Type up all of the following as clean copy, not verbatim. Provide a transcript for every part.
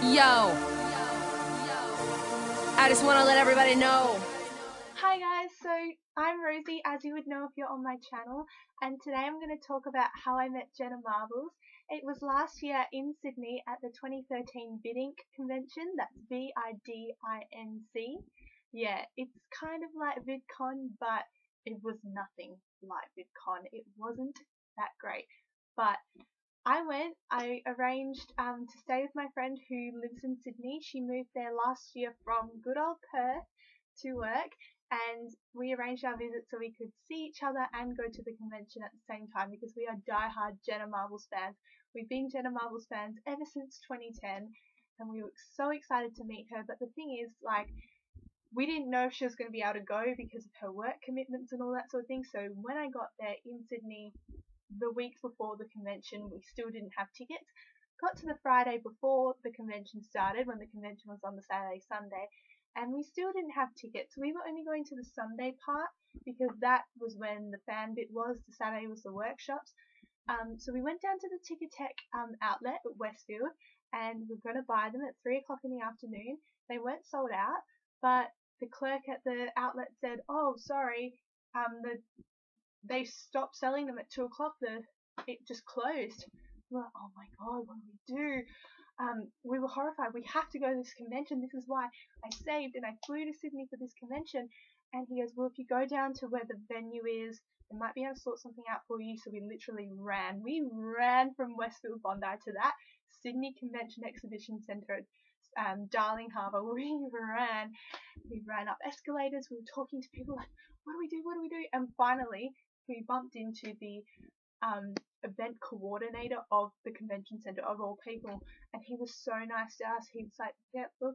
Yo, I just want to let everybody know. Hi guys, so I'm Rosie, as you would know if you're on my channel, and today I'm going to talk about how I met Jenna Marbles. It was last year in Sydney at the 2013 Vidinc convention, that's Vidinc. Yeah, it's kind of like VidCon, but it was nothing like VidCon. It wasn't that great, but I arranged to stay with my friend who lives in Sydney. She moved there last year from good old Perth to work, and we arranged our visit so we could see each other and go to the convention at the same time because we are die-hard Jenna Marbles fans. We've been Jenna Marbles fans ever since 2010, and we were so excited to meet her. But the thing is, like, we didn't know if she was going to be able to go because of her work commitments and all that sort of thing. So when I got there in Sydney the week before the convention, we still didn't have tickets. Got to the Friday before the convention started, when the convention was on the Saturday, Sunday, and we still didn't have tickets. We were only going to the Sunday part because that was when the fan bit was. The Saturday was the workshops. So we went down to the Ticketek outlet at Westfield, and we were going to buy them at 3 o'clock in the afternoon. They weren't sold out, but the clerk at the outlet said, "Oh, sorry, they stopped selling them at 2 o'clock. It just closed." We're like, "Oh my god, what do we do?" We were horrified. We have to go to this convention. This is why I saved and I flew to Sydney for this convention. And he goes, "Well, if you go down to where the venue is, they might be able to sort something out for you." So we literally ran. We ran from Westfield Bondi to that Sydney Convention Exhibition Centre, Darling Harbour. We ran up escalators. We were talking to people like, "What do we do? What do we do?" And finally, we bumped into the event coordinator of the convention centre, of all people, and he was so nice to us. He was like, "Yeah, look,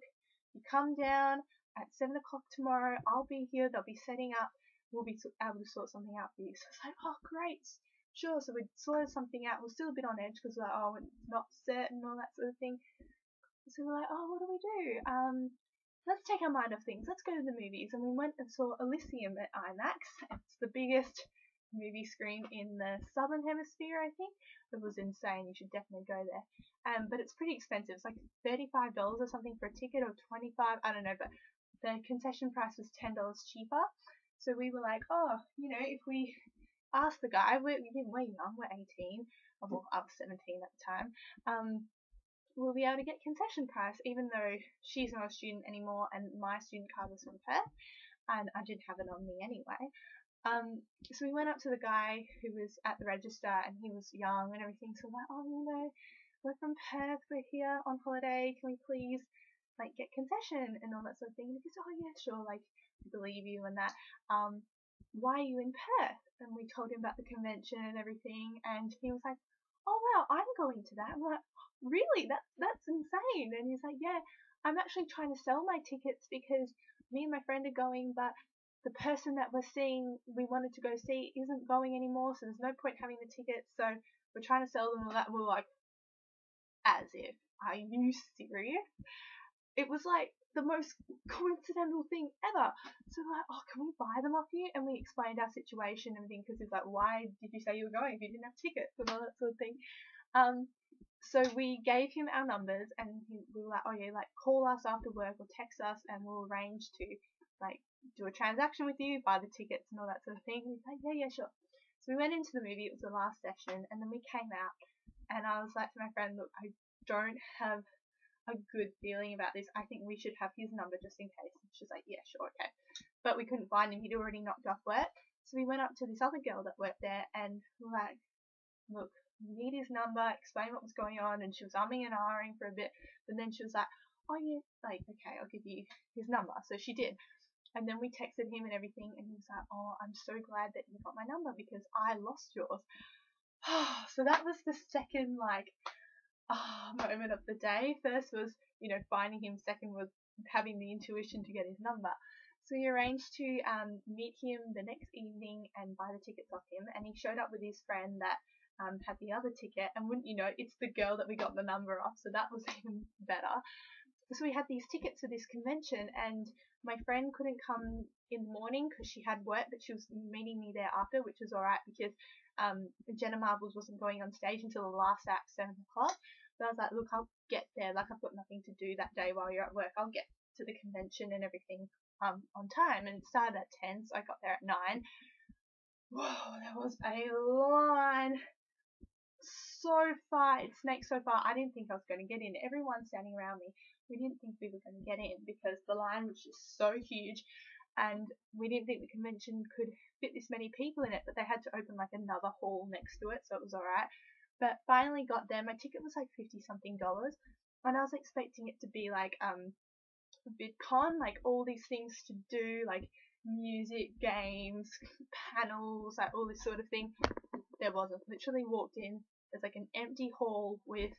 you come down at 7 o'clock tomorrow. I'll be here. They'll be setting up. We'll be able to sort something out for you." So I was like, "Oh, great, sure." So we sorted something out. We're still a bit on edge because we're like, "Oh, it's not certain," all that sort of thing. So we're like, "Oh, what do we do? Let's take our mind off things. Let's go to the movies." And we went and saw Elysium at IMAX. It's the biggest movie screen in the southern hemisphere, I think. It was insane. You should definitely go there. But it's pretty expensive. It's like $35 or something for a ticket, or 25, I don't know, but the concession price was $10 cheaper. So we were like, "Oh, if we ask the guy, we're young, we're 18, well, I was 17 at the time, we'll be able to get concession price, even though she's not a student anymore and my student card was from Perth, and I didn't have it on me anyway." So we went up to the guy who was at the register, and he was young and everything. So we're like, "Oh, we're from Perth, we're here on holiday. Can we please get concession and all that sort of thing?" And he goes, "Oh yeah, sure. I believe you and that. Why are you in Perth?" And we told him about the convention and everything, and he was like, "Oh wow, I'm going to that." I'm like, "Really? That's insane." And he's like, "Yeah, I'm actually trying to sell my tickets because me and my friend are going, but the person that we wanted to go see, isn't going anymore, so there's no point having the tickets, so we're trying to sell them," and all that. And we're like, "As if, are you serious?" It was like the most coincidental thing ever. So we're like, "Oh, can we buy them off you?" And we explained our situation and everything, because he's like, "Why did you say you were going if you didn't have tickets?" and all that sort of thing. So we gave him our numbers, and we were like, "Oh yeah, call us after work or text us, and we'll arrange to do a transaction with you, buy the tickets and all that sort of thing." He's like, "Yeah, sure." So we went into the movie. It was the last session, and then we came out, and I was like to my friend, "Look, I don't have a good feeling about this. I think we should have his number just in case." And she's like, "Yeah, sure, okay." But we couldn't find him. He'd already knocked off work. So we went up to this other girl that worked there, and we're like, "Look, we need his number," explain what was going on. And she was umming and ahhing for a bit, but then she was like, "Oh yeah, okay, I'll give you his number." So she did. And then we texted him and everything, and he was like, "Oh, I'm so glad that you got my number because I lost yours." So that was the second moment of the day. First was finding him. Second was having the intuition to get his number. So we arranged to meet him the next evening and buy the tickets off him. And he showed up with his friend that had the other ticket. And wouldn't you know, it's the girl that we got the number off. So that was even better. So we had these tickets for this convention, and my friend couldn't come in the morning because she had work, but she was meeting me there after, which was alright because Jenna Marbles wasn't going on stage until the last act, 7 o'clock. But I was like, look, I'll get there. Like, I've got nothing to do that day while you're at work. I'll get to the convention and everything on time. And it started at 10, so I got there at 9. Whoa, there was a line so far. It snaked so far. I didn't think I was going to get in. Everyone standing around me, we didn't think we were going to get in because the line was just so huge, and we didn't think the convention could fit this many people in it, but they had to open like another hall next to it, so it was alright. But finally got there. My ticket was like $50 something, and I was expecting it to be like VidCon, like all these things to do, like music, games, panels, like all this sort of thing. There wasn't. Literally walked in, there's like an empty hall with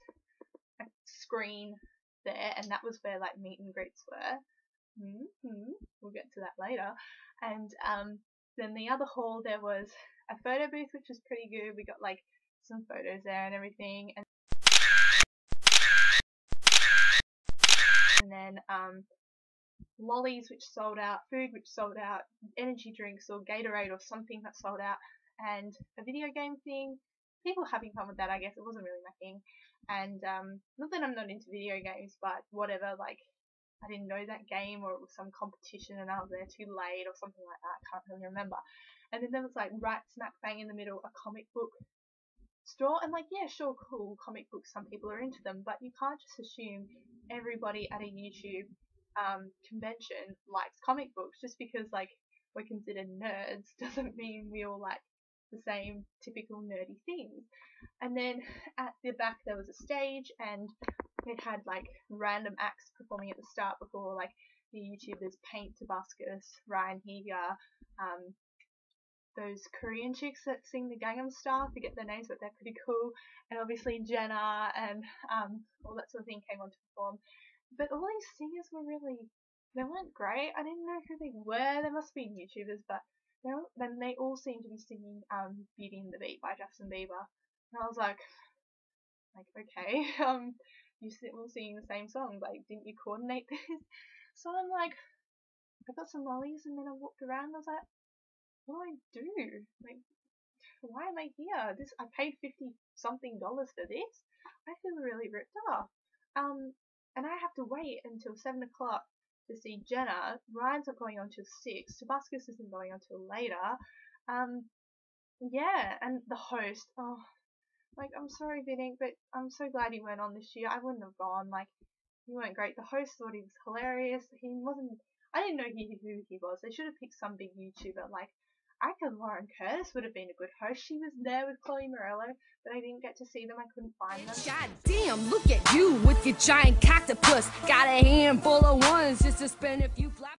a screen there, and that was where like meet and greets were. We'll get to that later. And then the other hall, there was a photo booth, which was pretty good. We got like some photos there and everything, and then lollies, which sold out, food, which sold out, energy drinks or Gatorade or something that sold out, and a video game thing. People having fun with that, I guess. It wasn't really my thing. And not that I'm not into video games, but whatever, like, I didn't know that game, or it was some competition and I was there too late or something like that. I can't really remember. And then there was like right smack bang in the middle a comic book store, and like, yeah, sure, cool, comic books, some people are into them, but you can't just assume everybody at a YouTube convention likes comic books. Just because like we're considered nerds doesn't mean we all like the same typical nerdy things. And then at the back there was a stage, and it had like random acts performing at the start before like the YouTubers Paint, Tabascus, Ryan Higa, those Korean chicks that sing the Gangnam Style. I forget their names, but they're pretty cool. And obviously Jenna and all that sort of thing came on to perform. But all these singers were really, they weren't great. I didn't know who they were. They must be YouTubers, but then they all seemed to be singing Beauty and the Beat by Justin Bieber. And I was like, okay, you all singing the same song, like, didn't you coordinate this? So I'm like, I got some lollies, and then I walked around, and I was like, what do I do? Like, why am I here? I paid $50 something for this. I feel really ripped off. And I have to wait until 7 o'clock to see Jenna. Ryan's not going on till 6. Tabascus isn't going on till later. Yeah, and the host, oh, like, I'm sorry, Vidinc, but I'm so glad you weren't on this year. I wouldn't have gone. Like, you weren't great. The host thought he was hilarious. I didn't know who he was. They should have picked some big YouTuber. Like, I reckon Lauren Curtis would have been a good host. She was there with Chloe Morello, but I didn't get to see them. I couldn't find them. God damn, look at you with your giant cactopus. Got a handful of ones just to spend a few flaps.